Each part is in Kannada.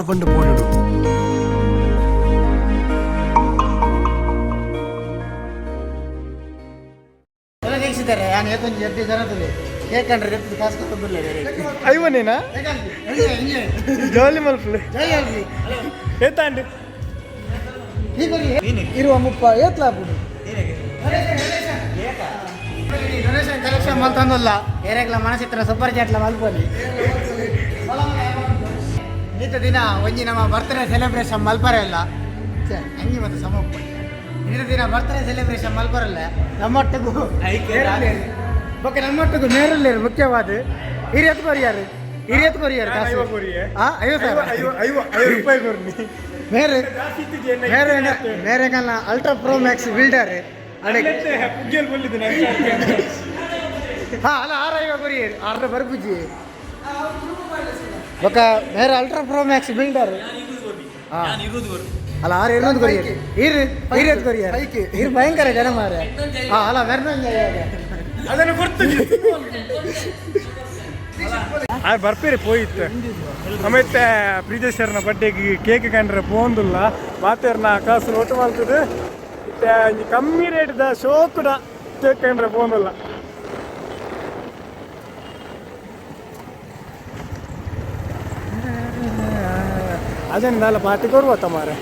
ಆರ್ಬಂಡ ಪೋಡಿಡು ಐವನೇನಾ ಜಾಲಿ ಮಲ್ಪಲೆ ಏತಾಂಡಿ ಇರುವ ಮುಪ್ಪ ಏತ್ಲಾಪುಡು ಡೊನೇಷನ್ ಕಲೆಕ್ಷನ್ ಮಲ್ತಂದಲ್ಲ ಏರೆಗ್ಲ ಮನಸ್ಸಿತ್ರ ಸೂಪರ್ ಚಾಟ್ಲ ಮಲ್ಪನಿ ಈತ ದಿನ ಒಂಜಿ ನಮ್ಮ ಬರ್ತ್ಡೇ ಸೆಲೆಬ್ರೇಷನ್ ಮಲ್ಪರಲ್ಲ ಅಂಗಿ ಮತ್ತು ಸಮಪ್ಪ ಇಂಥ ದಿನ ಬರ್ತ್ಡೇ ಸೆಲೆಬ್ರೇಷನ್ ಮಲ್ಪರಲ್ಲ ನಮ್ಮೊಟ್ಟಿಗೂ ಓಕೆ ನಮ್ಮೊಟ್ಟಿಗೂ ನೇರಲ್ಲೇರು ಮುಖ್ಯವಾದ ಹಿರಿಯತ್ ಕೊರಿಯಾರು ಐವ ರೂಪಾಯಿ ಕೊರ್ನಿ ಮೇರೆ ಮೇರೆ ಮೇರೆ ಕಲ್ಲ ಅಲ್ಟ್ರಾ ಪ್ರೋ ಮ್ಯಾಕ್ಸ್ ಬಿಲ್ಡರ್ ಪುಗ್ಗೆಲ್ ಬಲ್ಲಿದ್ದೀನಿ ಹಾಂ ಅಲ್ಲ ಆರೈವ ಕೊರಿಯರ್ ಆರ್ಡ್ರ್ ಬರ್ಪುಜಿ ఒక వేరే అల్ట్రా ప్రో మ్యాక్స్ బిల్డర్ అలా 6 కొరియర్ ఈరేది కొరియర్ ఈరు భయంకర జನ ಮಾರೆ ಅಲ್ಲ ವೆರ್ನಂಗ ಅದನ್ನು ಕೊಡ್ತೀನಿ ಬರ್ಪೇರಿ ಪೋಯಿತ್ತು ಆಮೇಲೆ ಪ್ರೀತೇಶ್ವರನ ಬಡ್ಡೆಗೆ ಕೇಕ್ ಕಂಡ್ರೆ ಪೋಂದಿಲ್ಲ ಮಾತೇರ್ನ ಕಾಸು ಒಟ್ಟು ಮಾಡ್ತದೆ ಕಮ್ಮಿ ರೇಟ್ದ ಶೋಕುಡ ಕೇಕ್ ಕಂಡ್ರೆ ಪೋಂದಿಲ್ಲ ಅದೇನು ನಾಳೆ ಪಾರ್ಟಿ ಕೊಡ್ಬೋತ ಮಾರೆ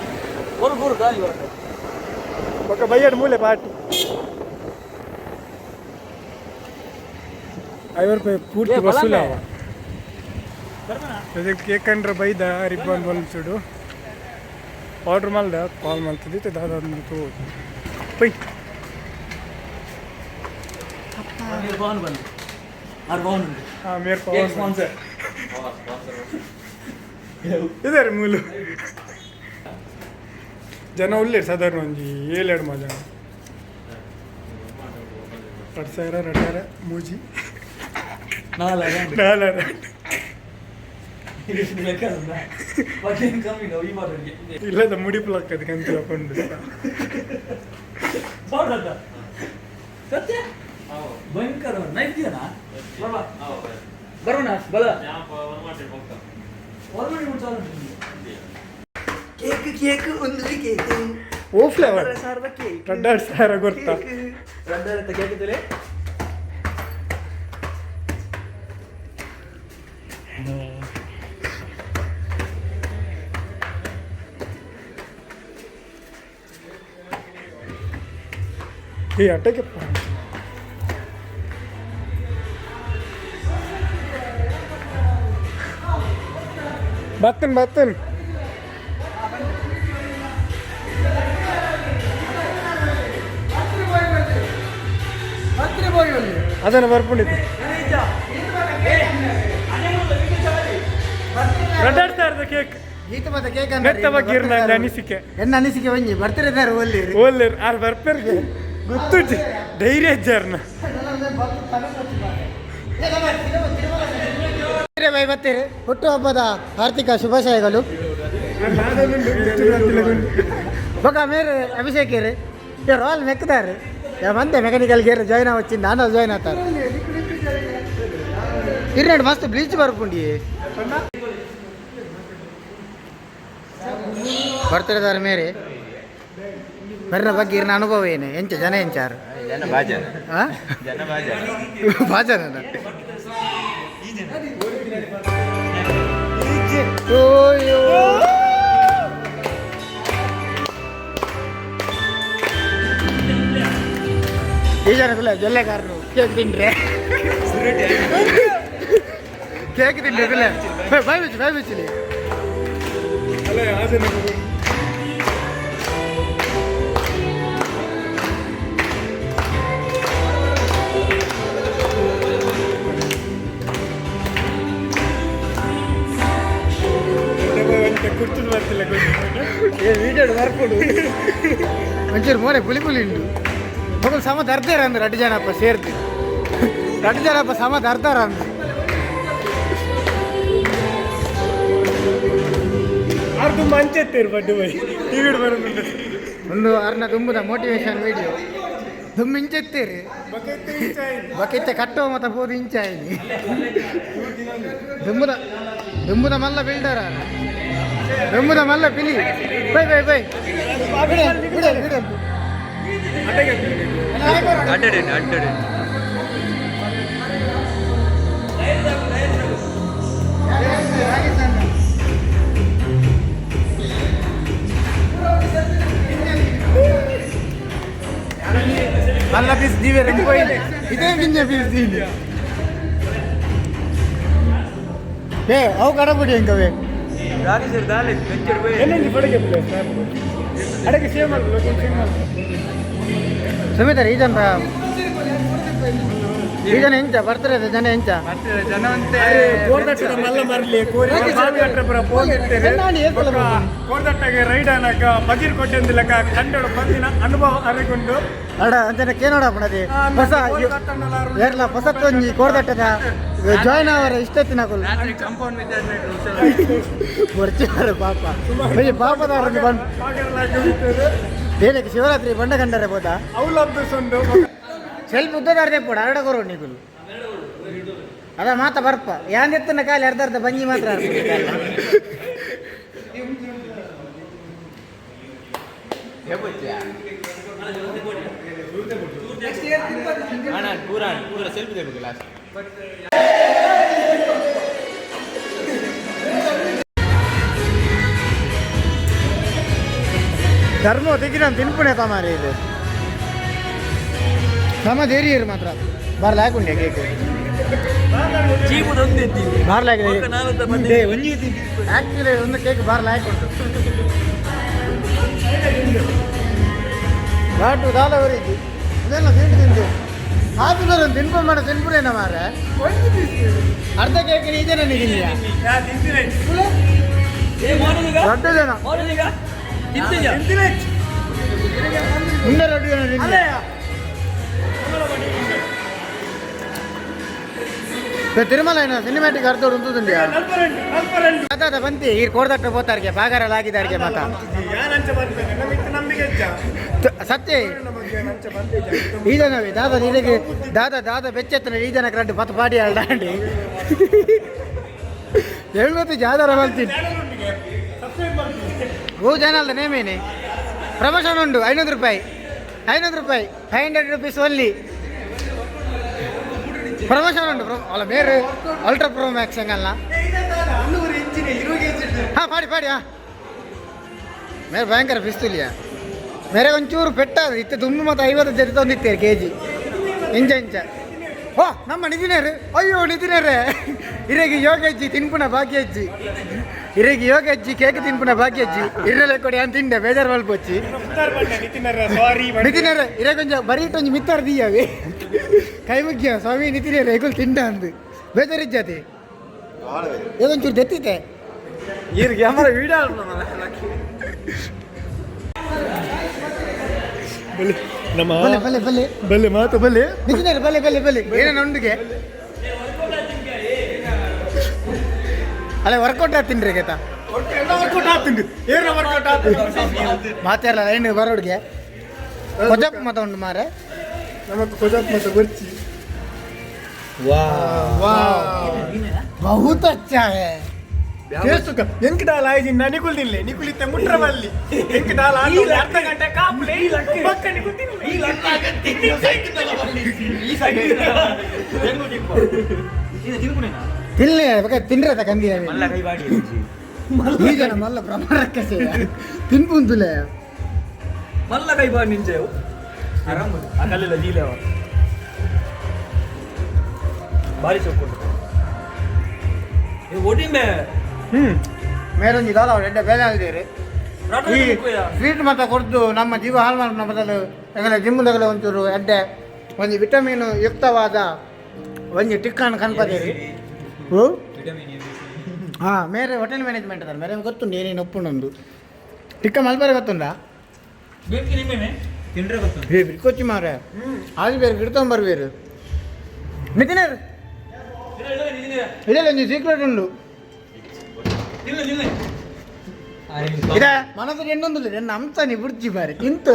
ఒక బయ్యాడు మూలే పార్టీ 5 ರೂಪಾಯಿ ಪೂರ್ತಿ ವಸೂಲ ಅದಕ್ಕೆ ಕೇಕ್ ಕಂಡ್ರೆ ಬೈದ ರಿಬ್ಬನ್ ಬಂದು ಆರ್ಡ್ರ್ ಮಾಡ್ದ ಕಾಲ್ ಮಾಡ್ತಿದ್ದೆ ದಾದಂತು ಪೈ ಮೇರ್ ಪವನ್ ಇದಾರೆ ಮೂಲು ಜನ ಉಳ್ಳೇ ಸಾಧಾರಣ ಒಂಜಿ 7 ಮಾ ಜನ 2,000 2,000 ಮೂಜಿ 4 ಇಲ್ಲದ ಮುಡಿಪುಲಾಗ್ತದೆ ಕಂತು ಹಾಕೊಂಡು ಕೇಕ್ ಒಂದು ಕೇಕ್ ಓ ಫ್ಲೇವರ್ 2,000 ಗೊತ್ತಾ ಕೇಕ್ ಈ ಅಟ್ಟಕ್ಕೆ ಬತ್ತನ್ ಅದನ್ನು ಬರ್ಕೊಂಡಿದ್ದೆ 2,000 ಕೇಕ್ ಈತ ಮತ್ತೆ ಕೇಕ್ ಮೆತ್ತ ಬಗ್ಗೆ ನನ್ನ ಅನಿಸಿಕೆ ಒಂಜಿ ಬರ್ತಿರ್ತಾರೆ ಓಲ್ಲೇರು ಆರು ಬರ್ಪರ್ಗೆ ಗೊತ್ತು ಧೈರ್ಯ ಇದ್ದಾರನ್ನ ಬರ್ತೀರಿ ಹುಟ್ಟುಹಬ್ಬದ ಹಾರ್ದಿಕ ಶುಭಾಶಯಗಳು ಬೊಕ ಮೇರೆ ಅಭಿಷೇಕ್ ಏರಿ ರಾಯಲ್ ಮೆಕ್ಕದಾರೆ ಮಂದೆ ಮೆಕ್ಯಾನಿಕಲ್ ಗೇರ್ ಜಾಯ್ನ್ వచ్చింది ನಾನು ಜಾಯ್ನ್ ಆತಾರೆ ಇರ್ನಾಡು ಮಸ್ತ್ ಬ್ಲೀಚ್ ಬರ್ಕೊಂಡಿ ಬರ್ತಿದ್ದಾರೆ ಮೇರೆ ಬರ್ನ ಬಗ್ಗೆ ಇರ್ನ ಅನುಭವ ಏನು ಎಂಚ ಜನ ಎಂಚಾರು ಬಾಜನ ಈ ಜನ ಜೊಲ್ಲೆಗಾರರು ಕೇಕ್ ತಿಂಡ್ರೆ ಕೇಕ್ ತಿಂಡ್ರೆ ಬಾಯ್ ಬಿಚ್ಚಲಿ ಕುರ್ತು ಬರ್ತಿಲ್ಲ ವೀಡಿಯೋ ಬರ್ಕೊಡು ಒಂಚೂರು ಮೋರೆ ಪುಲಿ ಉಂಟು ಮಗಳು ಸಮ ತರ್ತಾರ ಅಂದ್ರೆ 2 ಜನಪ್ಪ ಸೇರ್ತಿ 2 ಜನಪ್ಪ ಸಮ ತರ್ತಾರ ಅಂದ್ರೆ ಅರ್ಧ ಮಂಚೆತ್ತೇರು ಬಡ್ಡು ಬೈ ಈ ವಿಡಿಯೋ ಬರೋದು ಒಂದು ಅರ್ನ ತುಂಬುದ ಮೋಟಿವೇಶನ್ ವಿಡಿಯೋ ದುಮ್ಮಿಂಚೆತ್ತೇರಿ ಬಕೆತ್ತೆ ಕಟ್ಟುವ ಮತ್ತು ಹೋದ ಇಂಚಾಯಿನಿ ದುಂಬುದ ಮಲ್ಲ ಬಿಲ್ಡರ ಬೆಂಬುದ ಮಲ್ಲ ಪಿಲಿ bye bye bye alla bis divere un po' idee minne bis dini au kada budi engave rani sir dale venture boy enni padaga place adage same all location ಸಮೀತರ ಇದಂತ ಇದನ್ನ ಎಂತ ಬರ್ತಾರೆ ಜನ ಎಂತ ಜನ ಅಂತೆ ಕೋರ್ದಟ್ಟದ ಮಲ್ಲ ಮರಲಿ ಕೋರಿ ಮಾವಿಗಟ್ಟರ ಪುರ ಪೋಗಿರ್ತಾರೆ ಕೋರ್ದಟ್ಟಗೆ ರೈಡ್ ಅನಕ ಬಜೀರ್ ಕೊಟ್ಟೆಂದಿಲಕ ಕಂಡೋಡ ಬಂದಿನ ಅನುಭವ ಅರಿಕೊಂಡು ಅಡ ಅಂಜನ ಕೇನೋಡ ಪಡದೆ ಹೊಸ ಏರ್ಲ ಹೊಸತ್ತೊಂಜಿ ಕೋರ್ದಟ್ಟದ ಜಾಯ್ನ್ ಅವರ ಇಷ್ಟತ್ತಿನ ಕೊಲ್ಲ ಕಾಂಪೌಂಡ್ ಬರ್ಚಾರ ಪಾಪ ಬೈ ಪಾಪದಾರನ್ನು ಬಂದು ಏನಕ್ಕೆ ಶಿವರಾತ್ರಿ ಬಂಡ ಕಂಡರೆ ಬೋದಾ ಅವಲಬ್ಬಿಸೊಂದು ಸ್ವಲ್ಪ ಉದ್ದದಾರ್ದೆ ಪೋಡ ಅರಡ ಕೊರೋ ನೀಗುಲು ಅದ ಮಾತ ಬರ್ಪ ಯಾಂದೆತ್ತನ ಕಾಲಿ ಅರ್ಧ ಬಂಜಿ ಮಾತ್ರ ಧರ್ಮ ತೆಗಿನ ತಿನ್ಪುಣೆ ತಮಾರಿ ಇದು ಸಮ ದೇರಿಯರು ಮಾತ್ರ ಬಾರ್ಲ ಹಾಕೊಂಡೆ ಕೇಕ್ ಬಾರ್ಲ ಆಕ್ಚುಲಿ ಒಂದು ಕೇಕ್ ಬಾರ್ಲ ಹಾಕೊಂಡು ಘಾಟು ದಾಲವರಿಗೆ ಇದೆಲ್ಲ ತಿಂಡು ತಿಂದು ಆದ್ರೂ ತಿನ್ಕೊಂಡು ಮಾಡ ತಿನ್ಪುಡೇನ ಮಾರ ಅರ್ಧ ಕೇಕ್ ಇದೆ ನನಗಿಲ್ಲ ದೊಡ್ಡ ಜನ ಮುಂದೆ ದೊಡ್ಡ ಜನ ತಿರುಮಲ ಏನೋ ಸಿನಿಮ್ಯಾಟಿಕ್ ಅರ್ಥ ಉಂಟುಂಡಿ ಅದಾದ ಬಂತಿ ಈ ಕೋಡ್ದಟ್ಟ ಹೋತಾರಿಗೆ ಬಾಗಾರಲ್ಲಿ ಆಗಿದಾರಿಗೆ ಮಾತ ಸತ್ಯ ಈಜನವಿ ದಾದ ಇದಕ್ಕೆ ದಾದ ಬೆಚ್ಚೆತ್ತನ ಈಜನ ಕರೆಂಟ್ ಪತ್ತು ಪಾಡಿ ಅಲ್ಲಾಂಡಿ ಹೇಳ್ಬೋದು ಜಾದರ ಬರ್ತೀನಿ ಹೂ ಜನ ಅಲ್ಲ ನೇಮೇನೆ ಪ್ರಮೋಷನ್ ಉಂಟು 500 ರೂಪಾಯಿ 500 rupees ಓನ್ಲಿ ಪ್ರಮೋಷನ್ ಉಂಟು ಅಲ್ಲ ಬೇರೆ ಅಲ್ಟ್ರಾ ಪ್ರೋ ಮ್ಯಾಕ್ಸ್ ಹಂಗಲ್ಲ ಹಾಂ ಪಾಡಿ ಹಾಂ ಮೇರೆ ಭಯಂಕರ ಪಿಸ್ತೂಲಿಯ ಮೇರೆ ಒಂಚೂರು ಪೆಟ್ಟಾದ ಇತ್ತೆ ತುಂಬ ಮತ್ತು 50 ಜೊತೆ ತಂದಿತ್ತೇವೆ KG ಇಂಚ ಓ ನಮ್ಮ ನಿಧಿನೇರು ಅಯ್ಯೋ ನಿಧಿನೇರೆ ಇರೆಗೆ ಯೋಗ ಅಜ್ಜಿ ತಿನ್ಪುನ ಭಾಗ್ಯ ಅಜ್ಜಿ ಇರೆಗೆ ಯೋಗ ಅಜ್ಜಿ ಕೇಕ್ ತಿನ್ಪುನ ಭಾಗ್ಯ ಅಜ್ಜಿ ಇರಲೆ ಕೊಡಿ ಅಂತ ತಿಂಡೆ ಬೇಜಾರು ಮಲ್ಪೊಚ್ಚಿ ನಿತಿನೇರೆ ಇರೆ ಕೊಂಚ ಬರೀಟೊಂಜಿ ಮಿತ್ತಾರ ದೀಯವೆ ಕೈ ಮುಖ್ಯ ಸ್ವಾಮಿ ನಿತಿನೇರೆ ಎಗುಲ್ ತಿಂಡ ಅಂದು ಬೇಜಾರಿಜ್ಜಾತಿ ಇದೊಂಚೂರು ತೆತ್ತಿತೆ ಈಗ ಕ್ಯಾಮರಾ ವಿಡಿಯೋ ನಮ್ಮ ಬಲ್ಲೆ ಮಾತು ಬಲ್ಲೆ ನಿತಿನೇರೆ ಬಲ್ಲೆ ಏನ ನೊಂದಿಗೆ ಅಲ್ಲ ವರ್ಕೌಟ್ ಆಗ್ತೀನಿ ಗೇತ ಮಾತಾಡಲ್ಲ ಏನು ಬರೋಡ್ಗೆ ಕೊಜಪ್ ಮತ ಉಂಟು ಮಾರೆ ನಮಕ್ ಕೊಜಪ್ ಮತ ಬರ್ಚಿ ಬಹುತ್ ಅಚ್ಚಾ ಹೈ ಎಂಕ್ ಡಾಲ್ ಆಯ್ತು ನಿಕುಲ್ ತಿನ್ಲೆ ನಿಕುಲಿತ್ತೆ ಮುಟ್ರ ಬಲ್ಲಿ ಎಂಕ್ ಡಾಲ್ ಆಯ್ತು ಅರ್ಧ ಗಂಟೆ ಕಾಪುಲೆ ಪಕ್ಕ ನಿಕುಲ್ ತಿನ್ಲೆ ಬೇಕಾದ್ರೆ ತಿನ್ರೆ ಕಂದಿ ಈ ಜನ ಮಲ್ಲ ಪ್ರಮಾಣಕ್ಕೆ ತಿನ್ಪುಂತುಲೆ ಮಲ್ಲ ಕೈ ಬಾಡಿ ನಿಂಚೆ ಆರಾಮ ಅಕಲೆಲ್ಲ ಜೀಲೆ ಅವ ಬಾರಿ ಸೊಪ್ಪು ಇದು ಒಡಿಂಬೆ ಮೇರೊಂದು ದಾಲ ಎಡ್ಡೆ ಬೇಲೆ ಆಗಿದ್ದೀರಿ ಈ ಸ್ವೀಟ್ ಮಾತ್ರ ಕೊಡ್ದು ನಮ್ಮ ಜೀವ ಹಾಳು ಮಾಡಿದ ಬದಲು ಯಾಕಂದರೆ ಜಿಮ್ಮದಾಗಲೇ ಒಂಚೂರು ಎಡ್ಡೆ ಒಂದು ವಿಟಮಿನ್ ಯುಕ್ತವಾದ ಒಂದು ಟಿಕ್ಕನ್ ಕನ್ಪದೇರಿ ಹ್ಞೂ ಹಾಂ ಮೇರೆ ಹೋಟೆಲ್ ಮ್ಯಾನೇಜ್ಮೆಂಟ್ ಅದ ಮೇರೆ ಗೊತ್ತುಂಡು ಏನೇನು ಒಪ್ಪುಂಡು ಟಿಕ್ಕ ಮಲ್ಬಾರಿ ಗೊತ್ತುಂಡಾ ತಿಂಡ್ರೆ ಗೊತ್ತು ಹೇ ಬಿಡ್ಕೊಚ್ಚಿ ಮಾರೆ ಆಗಿ ಬೇರೆ ಗಿಡ್ತೊಂಬರ್ಬೇರು ನಿತಿನೇರು ಇದೆಲ್ಲ ಒಂದು ಸೀಕ್ರೆಟ್ ಉಂಡು ಇದ ಮನಸ್ಸಿಗೆ ಇನ್ನೊಂದು ನನ್ನ ಅಂಶ ನೀ ಬಿಡ್ಚಿ ಬಾರಿ ತಿಂತು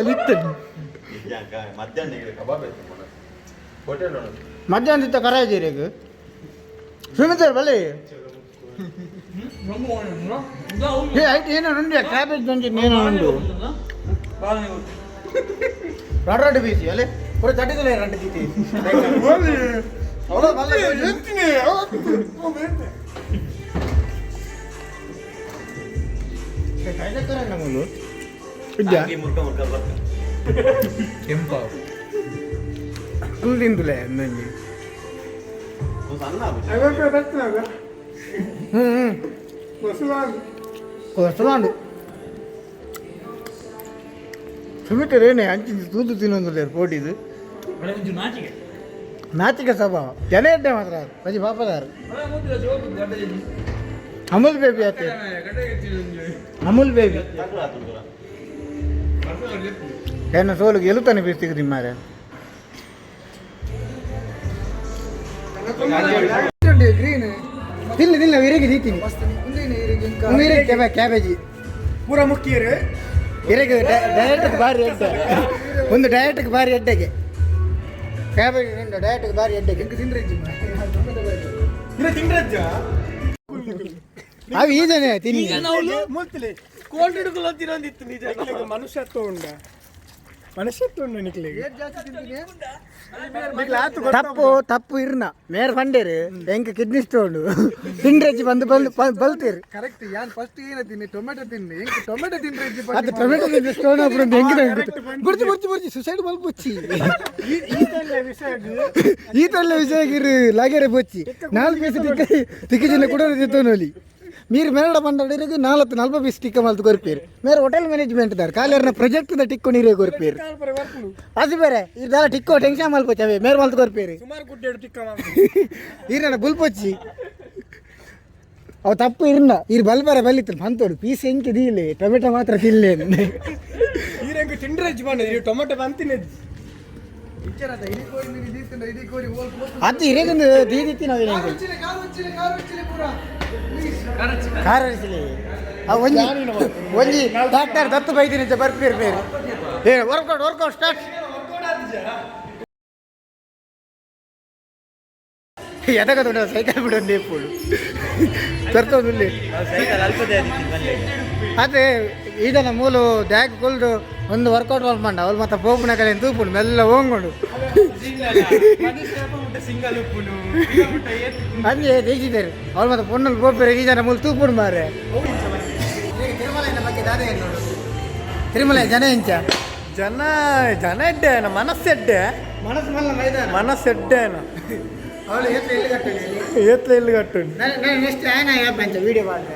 ಮಧ್ಯಾಹ್ನ ತಿಂತ ಕರಾಯಿದ್ದೀರಿ ಈಗ ಸುಮಿತಾರೆ ಬಲ್ಲಿ ಏನೋ ಉಂಡೆ ಕ್ಯಾಬೇಜ್ ಬಂದಿದ್ದು ಏನೋ ಉಂಡು రెండు బీసీ అలే ఇప్పుడు 32 రెండు తీతి అవలో మళ్ళీ ఎంతినే కైద కరన్న మూలు ఇద్దా ಮುರ್ಕ ಕೆಂಪ ತಿಂದುಲೆ ನಂಗೆ అవే పెడుతున్నాగా వస్తున్నాడు ಸುಮಿಟರೇನೆ ಹಂಚಿದ್ದು ತೂತು ತಿನ್ನೊಂದು ಲೇರು ಪೋಟಿದು ನಾಚಿಕ ಸ್ವಭಾವ ಜನ ಇದ್ದೆ ಮಾತ್ರ ಮಜಿ ಪಾಪದಾರು ಅಮೂಲ್ ಬೇಬಿ ಆತ ಅಮೂಲ್ ಬೇಬಿ ಏನ ಸೋಲು ಗೆಲುತ್ತಾನೆ ಬೀಸ್ತಿಗೆ ಮಾರೆ ಗ್ರೀನ್ ತಿನ್ನ ತಿನ್ನ ವಿರೇಗಿ ನೀತೀನಿ ಕ್ಯಾಬೇಜಿ ಪೂರ ಮುಖ್ಯರು ಇರಗೆ ಡಯಟ್ಗೆ ಭಾರಿ ಎಡ್ಡೆ ಒಂದು ಡಯಟ್ಗೆ ಭಾರಿ ಎಡ್ಡೆಗೆ ಕ್ಯಾಬೇಜ್ ಡಯಟ್ಗೆ ಭಾರಿ ಎಡ್ಡೆಗೆ ತಿಂಡ್ರಜ್ಜ ಅವು ಈಜನೆ ತಿನ್ನಿ ಮುಲ್ತಿಲಿ ಕೋಲ್ಡ್ ಹಿಡ್ಕೊಳತ್ತಿರೋಂದಿತ್ತು ನಿಜ ಮನುಷ್ಯತ್ವ ಉಂಡ ನಿಕ್ಲಿಗೆ ತಪ್ಪು ಇರ್ನ ಮೇರ್ ಫಂಡೇರು ಹೆಂಗೆ ಕಿಡ್ನಿ ಸ್ಟೋನ್ ತಿಂಡ್ರೆಜ್ಜಿ ಬಂದು ಬಲ್ತೀರಿ ಕರೆಕ್ಟ್ ಯಾನ್ ಫಸ್ಟ್ ಏನ ತಿನ್ನಿ ಟೊಮೆಟೊ ತಿನ್ನಿ ಹೆಂಗೆ ಟೊಮೆಟೊ ತಿಂಡ್ರೆಜ್ಜಿ ಅದು ಟೊಮೆಟೊ ತಿಂದ್ರೆ ಸ್ಟೋನ್ ಅప్పుడు ಹೆಂಗೆ ಬುರ್ಜಿ ಸುಸೈಡ್ ಬಲ್ಪೊಚ್ಚಿ ಈತಲ್ಲ ವಿಷಯಗಿರು ಲಾಗೇರೆ ಬೊಚ್ಚಿ 4 ಪೀಸ್ ತಿಕ್ಕಿ ಜಿಲ್ಲೆ ಕೂಡ ತಿತ್ತೋನೋಲಿ మీరు మేరడ పండడికి 40 పీస్ టిక్క మల్తు కొరిపేరు మీరు హోటల్ మేనేజ్మెంట్ దారు కాలేరన ప్రాజెక్ట్ ద టిక్కో నీరే కొరిపేరు అది ಬೇರೆ ಇದೆಲ್ಲ ಟಿಕ್ಕೋ ಟೆನ್ಷನ್ ಮಲ್ಪೋಚವೆ ಮೇರ್ ಮಲ್ತು ಕೊರಿಪೇರು ಸುಮಾರು ಗುಡ್ಡೆಡು ಟಿಕ್ಕ ಈರನ ಬುಲ್ಪೊಚ್ಚಿ ಅವು ತಪ್ಪು ಇರ್ನ ಈರು ಬಲ್ಬಾರ ಬಲ್ಲಿತ್ತು ಬಂತೋಡು ಪೀಸ್ ಹೆಂಗೆ ದೀಲೆ ಟೊಮೆಟೊ ಮಾತ್ರ ತಿನ್ಲೇನು ಈರೆಂಗೆ ತಿಂಡ್ರೆಜ್ಜಿ ಬಂದ ಟೊಮೆಟೊ ಬಂತಿನೆಜ್ಜಿ ಅದು ಇರೇಗಂದು ದೀದಿತ್ತಿ ನಾವು ಕಾರಿಸಲಿ ಒಂಜಿ ಡಾಕ್ಟರ್ ದತ್ತು ಬೈದಿನ ಬರ್ಪೇರು ಬೇರೆ ವರ್ಕೌಟ್ ಸ್ಟಾರ್ಟ್ ಎದಗದ ಸೈಕಲ್ ಬಿಡೋದು ನೇಪೋಳು ತರ್ತೋದು ಅದೇ ಇದನ್ನ ಮೂಲು ದ್ಯಾಗ್ ಕೊಲ್ದು ಒಂದು ವರ್ಕೌಟ್ ಮಾಡ್ಕೊಂಡ ಅವ್ರು ಮತ್ತೆ ಪೋಪುನ ಕಡೆ ತೂಪುಂಡು ಮೆಲ್ಲ ಹೋಗ್ಕೊಂಡು ಅದೇ ದೇಶಿದ್ದಾರೆ ಅವ್ರು ಮತ್ತೆ ಪೊಣ್ಣಲ್ಲಿ ಪೋಪೇರು ಈ ಜನ ಮೂಲು ತೂಪುಂಡು ಮಾರೆ ತಿರುಮಲ ಬಗ್ಗೆ ದಾದ ಏನು ನೋಡು ತಿರುಮಲ ಜನ ಎಂಚ ಜನ ಎಡ್ಡೇನ ಮನಸ್ಸೆಡ್ಡೆ ಮನಸ್ಸೆಡ್ಡೇನ ಅವಳು ಏತ್ಲ ಇಲ್ಲಿ ಕಟ್ಟು ನೆಕ್ಸ್ಟ್ ಆಯ್ನ ಯಾಪಂಚ ವೀಡಿಯೋ ಮಾಡಿದೆ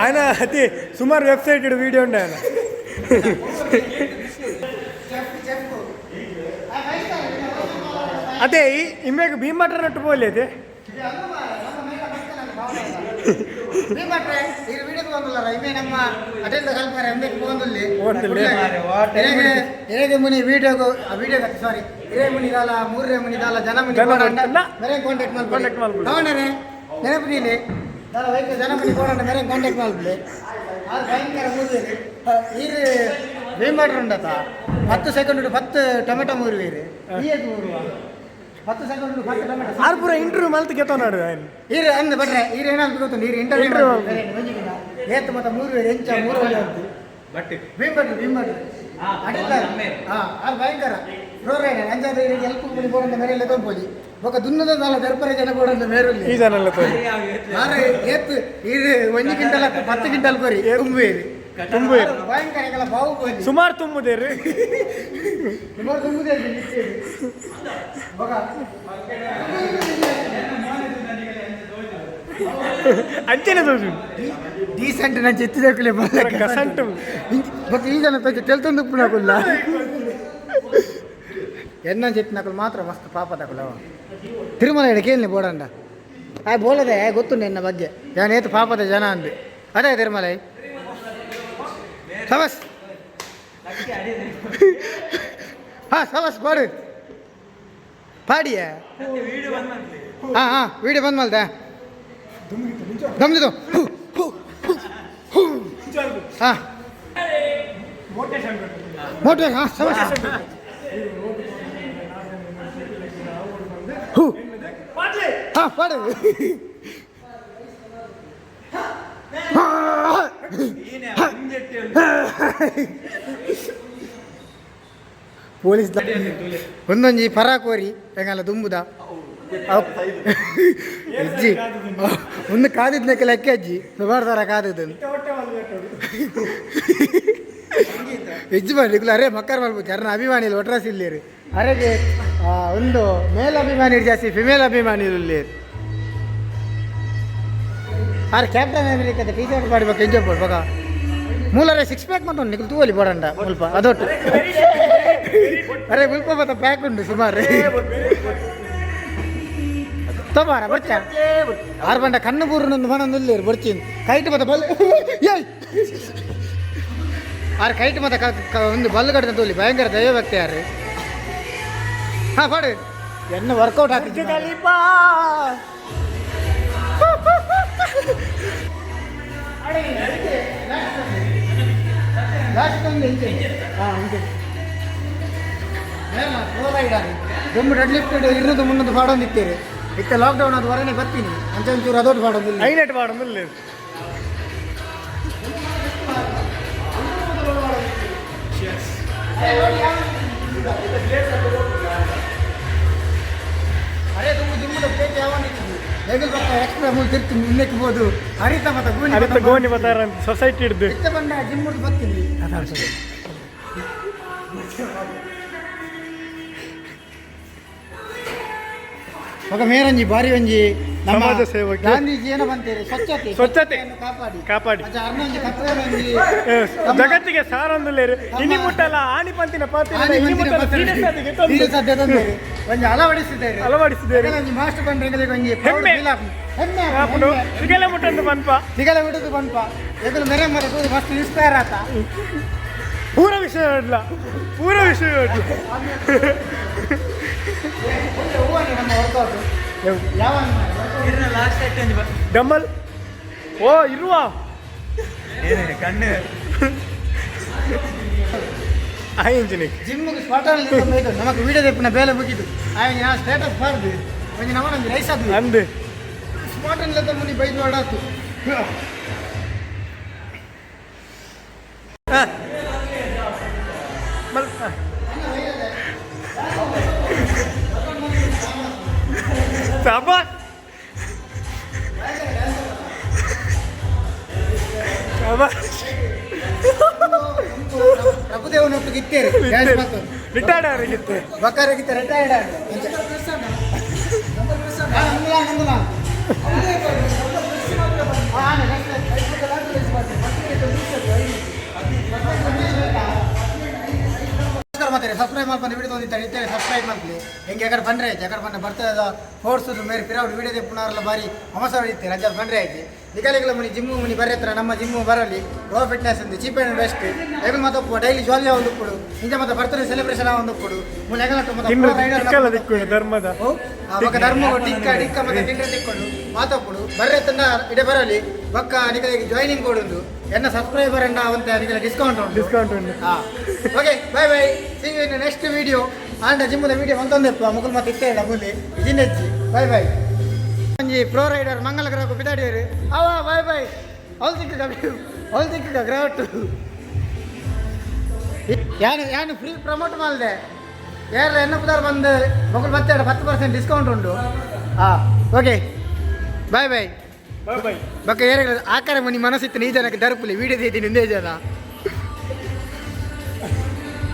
ఆయన అతి సుమారు వెబ్సైట్ వీడియో ఉండే ఆయన అదే ఇమ్మేకు భీమటర్ నట్టు పోలేదు ಮುನಿ ವಿಡಿಯೋಗು ಸಾರಿ ಹಿರೇ ಮುನಿ ದಾಲ ಮೂರೇ ಮುನಿ ದಾಲ ಜನ ಮುನಿ ಮೇರೆ ಕಾಂಟ್ಯಾಕ್ಟ್ ಮಾಡ್ಕೊಳ್ಳಿ ತಗೊಂಡರೆ ನೆನಪು ನೀಲಿ ದಾಲ ವೈದ್ಯ ಜನ ಮುನಿ ಕೊಡೋಣ ಮೇರೆ ಕಾಂಟ್ಯಾಕ್ಟ್ ಮಾಡ್ಕೊಳ್ಳಿ ಅದು ಭಯಂಕರ ಮೂರು ಈರು ಭೀಮಟ್ರ್ ಉಂಡತ 10 ಸೆಕೆಂಡ್ 10 ಟೊಮೆಟೊ ಮೂರುವೀರು ಈಯದು ಮೂರುವ 10 ಸೆಕೆಂಡ್ 10 ಟೊಮೆಟೊ ಆರು ಪೂರ ಇಂಟರ್ವ್ಯೂ ಮಲ್ತು ಕೆತ್ತೋನಾಡು ఆయన ಈರು ಅಂದ್ ಬಟ್ರೆ ಈರು ಏನಂತ ಗೊತ್ತು ನೀರು ಇಂಟರ್ವ್ಯೂ ಏತ್ತು ಮತ್ತೆ ಮೂರುವೀರು ಎಂಚ ಮೂರುವರೆ ಅಂತ ಬಟ್ ಭೀಮಟ್ರ್ ಅಡಿಲ್ಲ ಅದು ಭಯಂಕರ ಪ್ರೋಗ್ರಾಮ್ ಅಂಜಾದ ಎಲ್ಪ್ ಬೋಡಂದ ಮೇರೆಲ್ಲ ತೊಂಪೋಲಿ ఒక దున్నద దాల దర్పరే జన కూడా మేరుల్లి ఈ జనలతో మారే ఏత్ ఇది 1 క్వింటల్ 10 క్వింటల్ కొరి ತುಂಬುವೇರಿ ಭಯಂಕರ ಎಲ್ಲ ಬಾವು ಬೋಲಿ ಸುಮಾರು ತುಂಬುದೇರಿ ಬಗ ಅಂಚನೆ ತೋಜು ಡೀಸೆಂಟ್ ನಾನು ಚೆತ್ತಿದಕ್ಕಲೆ ಕಸಂಟು ಬಟ್ ಈಗ ನಾನು ತೆಲ್ತೊಂದು ಉಪ್ಪುನಕುಲ್ಲ ಎನ್ನ చెట్టినకులు మాత్రం మస్తు పాపదకులు తిరుమల ఇక్కడికి పోడండ ఆ బోలదే ಗೊತ್ತುಂಡು ಎನ್ನ ಬಗ್ಗೆ ನಾನು ಏತು ಪಾಪದ ಜನ ಅಂದೆ ಅದೇ ತಿರುಮಲ ಸವಸ್ ಹಾಂ ಸವಸ್ ಕೊಡು ಪಾಡಿಯ ಹಾಂ ವಿಡಿಯೋ ಬಂದ್ ಮಲ್ದೆ ದಮ್ದು ಹಾಂ ಮೋಟೇಶನ್ ಹಾಂ ಸವಸ್ ಹೂ ಪಾಡ್ಲೆ ಹಾ ಪಾಡು ಪೊಲೀಸ್ ಒಂದೊಂಜಿ ಪರಾಕೋರಿ ಹೆಂಗಲ್ಲ ದುಂಬುದ ಅಜ್ಜಿ ಒಂದು ಕಾದಿದ್ನಕ್ಕೆ ಲೆಕ್ಕ ಅಜ್ಜಿ ಸುಮಾರು ಥರ ಕಾದಿದ್ದು ಹೆಜ್ಜೆ ಮಾಡಲಿಕ್ಕೆ ಅರೆ ಮಕ್ಕರ್ ಮಾಡ್ಬೋದು ಚರ್ನ ಅಭಿಮಾನಿ ಇಲ್ಲ ಒಟ್ರಾಸಿ ಇಲ್ಲೇರಿ ಅರೆಗೆ ಒಂದು ಮೇಲ್ ಅಭಿಮಾನಿ ಜಾಸ್ತಿ ಫಿಮೇಲ್ ಅಭಿಮಾನಿ ಇಲ್ಲಿ ಅರೆ ಕ್ಯಾಪ್ಟನ್ ಅಮೆರಿಕದ ಟೀ ಶರ್ಟ್ ಮಾಡ್ಬೇಕು ಎಂಜಾಯ್ ಮಾಡ್ಬೇಕ ಮೂಲರೇ 6 ಪ್ಯಾಕ್ ಮತ್ತು ನಿಖಲ್ ತೂವಲ್ಲಿ ಬೋಡಂಡ ಮುಲ್ಪ ಅದೊಟ್ಟು ಅರೆ ಮುಲ್ಪ ಮತ್ತೆ ಪ್ಯಾಕ್ ಉಂಟು ಸುಮಾರು ತಮಾರ ಬರ್ಚ ಆರು ಬಂಡ ಕಣ್ಣು ಬೂರಿನೊಂದು ಮನೊಂದು ಬರ್ತೀನಿ ಕೈಟ್ ಮತ್ತೆ ಬಲ್ ಏಯ್ ಆರು ಕೈಟ್ ಮತ್ತೆ ಒಂದು ಬಲ್ಲು ಕಟ್ಟಿದ ತೋಲಿ ಭಯಂಕರ ದೈವ ಭಕ್ತಿ ಯಾರು ಹಾಂ ಪಾಡು ಎಣ್ಣೆ ವರ್ಕೌಟ್ ಹಾಕಿ ದೊಂಬು ರೆಡ್ ಲಿಫ್ಟೆಡ್ 200-300 ಪಾಡೊಂದಿತ್ತೇರಿ ಇತ್ತ ಲಾಕ್ಡೌನ್ ಅದು ಹೊರಗೆ ಬರ್ತೀನಿ ಅಂಚೂರು ಅದೊಟ್ಟು ಪಾಡೋದಿಲ್ಲ ಹೈಲೈಟ್ ಮಾಡೋದಿಲ್ಲ ಅರೆ ತುಂಬ ಜಿಮ್ಮದ ಪ್ಲೇಟ್ ಯಾವನಿತ್ತು ಹೆಗಲ್ ಪಕ್ಕ ಎಕ್ಸ್ಟ್ರಾ ಮೂರು ತಿರ್ತಿ ಇನ್ನೆಕ್ಬೋದು ಹರಿತ ಮತ್ತು ಗೋಣಿ ಅದಕ್ಕೆ ಗೋಣಿ ಬರ್ತಾರ ಸೊಸೈಟಿ ಹಿಡ್ದು ಇಷ್ಟ ಬಂದ ಜಿಮ್ಮದು ಬರ್ತೀನಿ ಮಗ ಮೇರಂಜಿ ಬಾರಿ ಒಂಜಿ ನಮ್ಮ ಸಮಾಜ ಸೇವಕಿ. ಗಾಂಧೀಜಿ ಏನ ಬಂತೀರಿ ಸ್ವಚ್ಛತೆ ಸ್ವಚ್ಛತೆಯನ್ನು ಕಾಪಾಡಿ ಕಾಪಾಡಿ ಅರ್ನೊಂಜಿ ಕತ್ತಲೊಂಜಿ ಜಗತ್ತಿಗೆ ಸಾರೊಂದುಲ್ಲೇರು ಇನಿ ಮುಟ್ಟಲ್ಲ ಆಣಿ ಪಂತಿನ ಪಾತಿನ ಇನಿ ಮುಟ್ಟಲ್ಲ ಸೀರಿಯಸ್ ಆದಿಗೆ ತಂದು ಒಂಜಿ ಅಳವಡಿಸಿದ್ದಾರೆ ಅಳವಡಿಸಿದ್ದೇವೆ ಒಂಜಿ ಮಾಸ್ಟರ್ ಬಂದ್ರೆ ಒಂಜಿ ಹೆಮ್ಮೆ. ಹೆಮ್ಮೆ ಆಪುಡು ಸಿಗಲೆ ಮುಟ್ಟಂದು ಬನ್ಪ ಸಿಗಲೆ ಬಿಡುದು ಬಂಪ ಎದುರು ಮೆರೆ ಮರೆ ಮಸ್ತ್ ಇನ್ಸ್ಪೈರ್ ಆತ ಪೂರ ವಿಷಯ ಇಲ್ಲ ಪೂರ ವಿಷಯ ಇಲ್ಲ ನಮ್ಮ ವರ್ಕೌಟ್ ಯಾವ ಡಮ್ಮಲ್ ಓ ಇರುವ ಕಣ್ಣು ಆ ಇಂಜಿನಿಕ್ ಜಿಮ್ಗೆ ಸ್ಪಾಟಲ್ಲಿ ಇದು ನಮಗೆ ವೀಡಿಯೋ ತೆಪ್ಪಿನ ಬೇಲೆ ಮುಗಿದು ಆಯ್ತು ನಾ ಸ್ಟೇಟಸ್ ಬಾರ್ದು ಒಂಜಿ ನಮ್ಮನೊಂದು ರೈಸ್ ಅದು ಅಂದು ಸ್ಪಾಟಲ್ಲಿ ಮುನಿ ಬೈದು ಓಡಾತು ಸಾಬಾ ಪ್ರಭುದೇವನೊಟ್ಟಿಗೆ ಇತ್ತೇರಿ ರಿಟೈರ್ಡ್ ಅವರಿಗಿತ್ತು ಬಕ್ಕಾರಾಗಿತ್ತು ರಿಟೈರ್ಡ್ ಮತ್ತೆ ಸಬ್ಸ್ಕ್ರೈಬ್ ಮಾಡ್ಕೊಂಡು ವಿಡಿಯೋ ತೊಂದಿದ್ದಾರೆ ಇತ್ತೇಳಿ ಸಬ್ಸ್ಕ್ರೈಬ್ ಮಾಡ್ಲಿ ಹೆಂಗೆ ಯಾಕಡೆ ಬಂದ್ರೆ ಆಯ್ತು ಯಾಕಡೆ ಬಂದು ಬರ್ತದ ಫೋರ್ಸು ಮೇರೆ ಪಿರಾವಡಿ ವಿಡಿಯೋ ಪುನರ್ಲ್ಲ ಬಾರಿ ಹೊಸ ಹೊಡಿತೆ ರಜಾ ಬಂದ್ರೆ ಆಯ್ತು ನಿಗಲಿಗಳ ಮುನಿ ಜಿಮ್ಮು ಮುನಿ ಬರೀ ಹತ್ರ ನಮ್ಮ ಜಿಮ್ಮು ಬರಲಿ ರೋ ಫಿಟ್ನೆಸ್ ಅಂತ ಚೀಪ್ ಆ್ಯಂಡ್ ಬೆಸ್ಟ್ ಹೆಗಲ್ ಮತ್ತೆ ಡೈಲಿ ಜಾಲಿ ಒಂದು ಕೊಡು ನಿಜ ಮತ್ತೆ ಬರ್ತ್ಡೇ ಸೆಲೆಬ್ರೇಷನ್ ಒಂದು ಕೊಡು ಮುನ್ನ ಹೆಗಲ ದಿಕ್ಕು ಧರ್ಮದ ಬಕ್ಕ ಧರ್ಮ ಟಿಕ್ಕ ಮತ್ತೆ ಟಿಂಡ್ರೆ ತಿಕ್ಕೊಂಡು ಮಾತಾಡ್ಕೊಡು ಬರ್ರೆ ತಂದ ಇಡೆ ಬರಲಿ ಬಕ್ಕ ನಿಗಲಿಗೆ ಜಾಯ್ನಿಂಗ್ ಕೊಡುದು ಎನ್ನ ಸಬ್ಸ್ಕ್ರೈಬರ್ ಅನ್ನ ಅವಂತ ನಿಗಲ ಡಿಸ್ಕೌಂಟ್ ಉಂಟು ಡಿಸ್ಕೌಂಟ್ ಉಂಟು okay bye bye see you in next video ಆಂಡ ಜಿಮ್ಮದ ವಿಡಿಯೋ ಒಂದೊಂದೆಪ್ಪ ಮುಗುಲ್ ಮತ್ತೆ ಇತ್ತೇ ಇಲ್ಲ ಮುಲ್ಲಿ ಇಜಿನೆಜ್ಜಿ ಬೈ ಬೈ ಒಂಜಿ ಪ್ರೋ ರೈಡರ್ ಮಂಗಲ ಗ್ರಹಕ್ಕೆ ಬಿದ್ದಾಡಿಯರು ಅವ ಬೈ ಬೈ ಅವ್ರು ತಿಕ್ಕ ಗ್ರಹಟ್ಟು ಯಾನು ಫ್ರೀ ಪ್ರಮೋಟ್ ಮಾಡಿದೆ ಯಾರು ಎನ್ನ ಪುದಾರ್ ಬಂದು ಮಗುಲ್ ಮತ್ತೆ 10% ಡಿಸ್ಕೌಂಟ್ ಉಂಟು ಹಾಂ ಓಕೆ ಬಾಯ್ ಬಾಯ್ ಬಾಯ್ ಬಾಯ್ ಬಕ್ಕ ಏರ ಆಕಾರ ಮನಿ ಮನಸ್ಸಿತ್ತು ಈ ಜನಕ್ಕೆ ದರ್ಪುಲಿ ವೀಡಿಯೋ ತೀತೀನಿ ಒಂದೇ ಜನ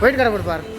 ವೈಟ್ ಕರ ಬಿಡ್ಬಾರ್ದು